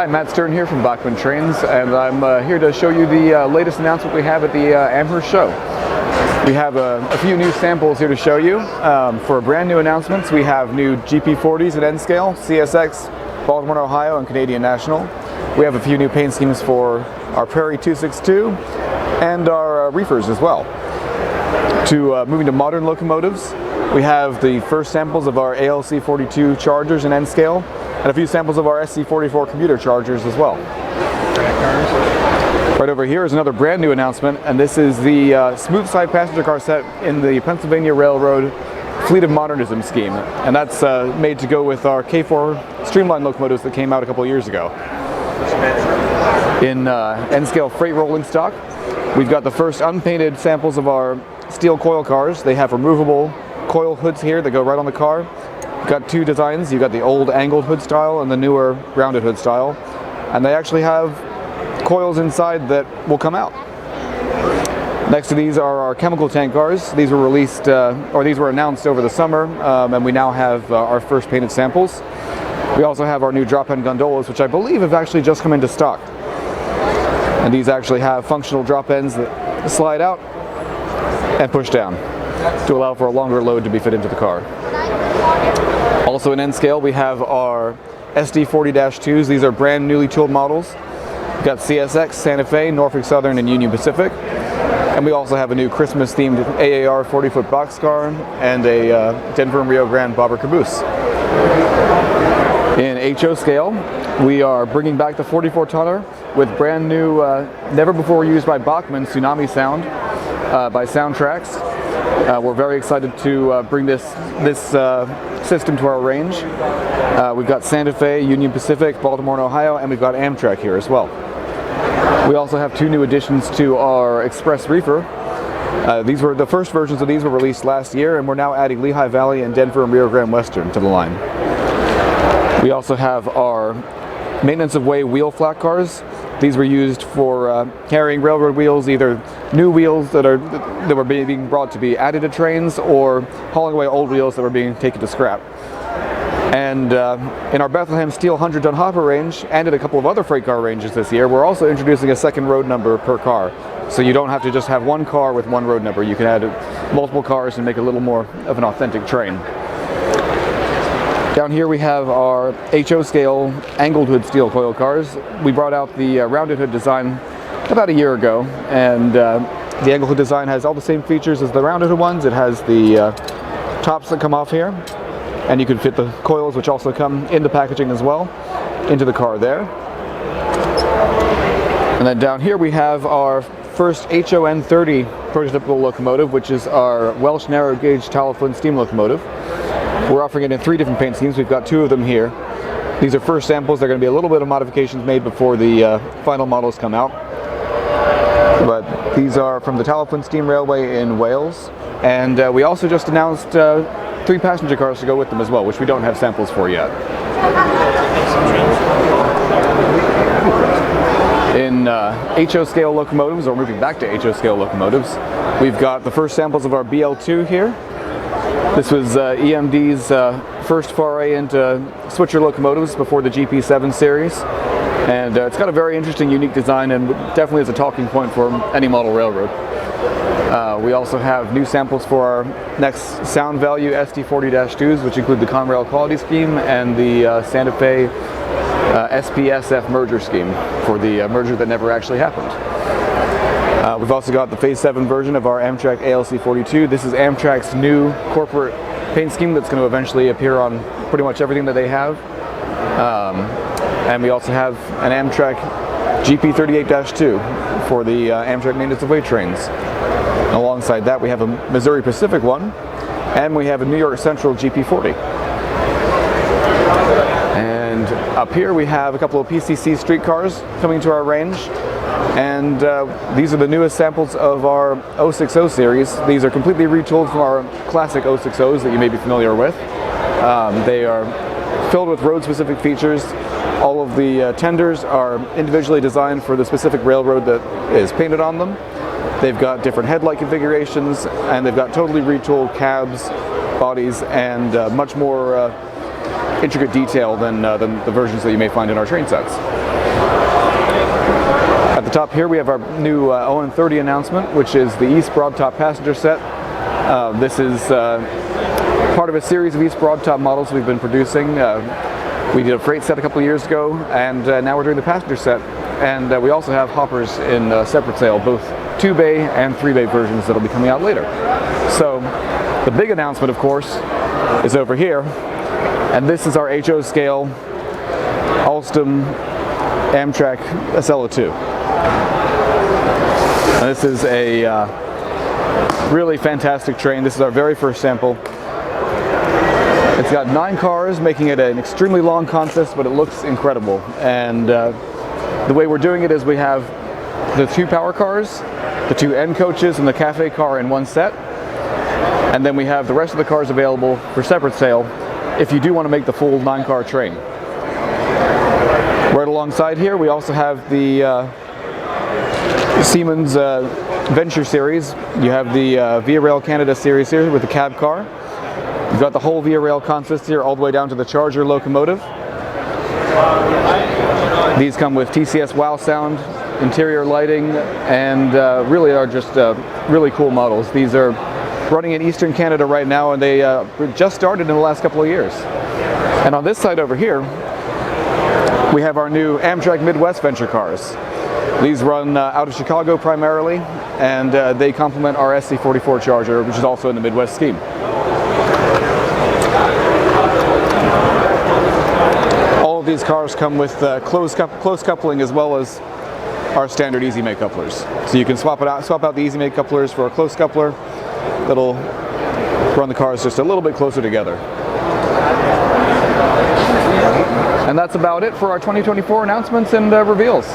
Hi, Matt Stern here from Bachmann Trains, and I'm here to show you the latest announcement we have at the Amherst show. We have a few new samples here to show you. For brand new announcements, we have new GP40s at N-Scale, CSX, Baltimore, Ohio, and Canadian National. We have a few new paint schemes for our Prairie 262 and our reefers as well. Moving to modern locomotives, we have the first samples of our ALC 42 Chargers in N-Scale, and a few samples of our SC44 commuter Chargers as well. Right over here is another brand new announcement, and this is the smooth side passenger car set in the Pennsylvania Railroad Fleet of Modernism scheme, and that's made to go with our K4 streamlined locomotives that came out a couple years ago. In N-Scale freight rolling stock, we've got the first unpainted samples of our steel coil cars. They have removable coil hoods here that go right on the car. You've got two designs. You've got the old angled hood style and the newer rounded hood style, and they actually have coils inside that will come out. Next to these are our chemical tank cars. These were released, or these were announced over the summer, and we now have our first painted samples. We also have our new drop-end gondolas, which I believe have actually just come into stock. And these actually have functional drop ends that slide out and push down to allow for a longer load to be fit into the car. Also in N-Scale, we have our SD40-2s. These are brand newly tooled models. We've got CSX, Santa Fe, Norfolk Southern, and Union Pacific. And we also have a new Christmas-themed AAR 40-foot boxcar and a Denver and Rio Grande bobber caboose. In HO scale, we are bringing back the 44-tonner with brand new, never before used by Bachmann Tsunami sound by Soundtracks. We're very excited to bring this system to our range. We've got Santa Fe, Union Pacific, Baltimore and Ohio, and we've got Amtrak here as well. We also have two new additions to our Express Reefer. These were the first versions of these were released last year, and we're now adding Lehigh Valley and Denver and Rio Grande Western to the line. We also have our maintenance of way wheel flat cars. These were used for carrying railroad wheels, either new wheels that were being brought to be added to trains, or hauling away old wheels that were being taken to scrap. And in our Bethlehem Steel 100-ton hopper range, and in a couple of other freight car ranges this year, we're also introducing a second road number per car. So you don't have to just have one car with one road number. You can add multiple cars and make a little more of an authentic train. Down here we have our HO scale angled hood steel coil cars. We brought out the rounded hood design about a year ago, and the angled hood design has all the same features as the rounded hood ones. It has the tops that come off here, and you can fit the coils, which also come in the packaging as well, into the car there. And then down here we have our first HON30 prototypical locomotive, which is our Welsh narrow gauge Taliflin steam locomotive. We're offering it in three different paint schemes. We've got two of them here. These are first samples. There are going to be a little bit of modifications made before the final models come out. But these are from the Taliflin Steam Railway in Wales. And we also just announced three passenger cars to go with them as well, which we don't have samples for yet. In HO scale locomotives, or moving back to HO scale locomotives, we've got the first samples of our BL2 here. This was EMD's first foray into switcher locomotives before the GP7 series, and it's got a very interesting, unique design, and definitely is a talking point for any model railroad. We also have new samples for our next sound value SD40-2s, which include the Conrail quality scheme and the Santa Fe SPSF merger scheme for the merger that never actually happened. We've also got the Phase 7 version of our Amtrak ALC 42. This is Amtrak's new corporate paint scheme that's going to eventually appear on pretty much everything that they have. And we also have an Amtrak GP38-2 for the Amtrak maintenance of way trains. And alongside that, we have a Missouri Pacific one, and we have a New York Central GP40. And up here we have a couple of PCC streetcars coming to our range. And these are the newest samples of our 060 series. These are completely retooled from our classic 060s that you may be familiar with. They are filled with road-specific features. All of the tenders are individually designed for the specific railroad that is painted on them. They've got different headlight configurations, and they've got totally retooled cabs, bodies, and much more intricate detail than the versions that you may find in our train sets. At the top here we have our new ON30 announcement, which is the East Broadtop passenger set. This is part of a series of East Broadtop models we've been producing. We did a freight set a couple of years ago, and now we're doing the passenger set. And we also have hoppers in separate sale, both 2-bay and 3-bay versions that'll be coming out later. So the big announcement, of course, is over here, and this is our HO scale Alstom Amtrak Acela 2. And this is a really fantastic train. This is our very first sample. It's got 9 cars, making it an extremely long consist, but it looks incredible. And the way we're doing it is we have the 2 power cars, the 2 end coaches, and the cafe car in one set. And then we have the rest of the cars available for separate sale if you do want to make the full 9-car train. Right alongside here we also have the Siemens Venture series. You have the Via Rail Canada series here with the cab car. You've got the whole Via Rail consist here all the way down to the Charger locomotive. These come with TCS Wow sound, interior lighting, and really are just really cool models. These are running in Eastern Canada right now, and they just started in the last couple of years. And on this side over here, we have our new Amtrak Midwest Venture cars. These run out of Chicago primarily, and they complement our SC44 Charger, which is also in the Midwest scheme. All of these cars come with close coupling as well as our standard Easy Make couplers. So you can swap out the Easy Make couplers for a close coupler that'll run the cars just a little bit closer together. And that's about it for our 2024 announcements and reveals.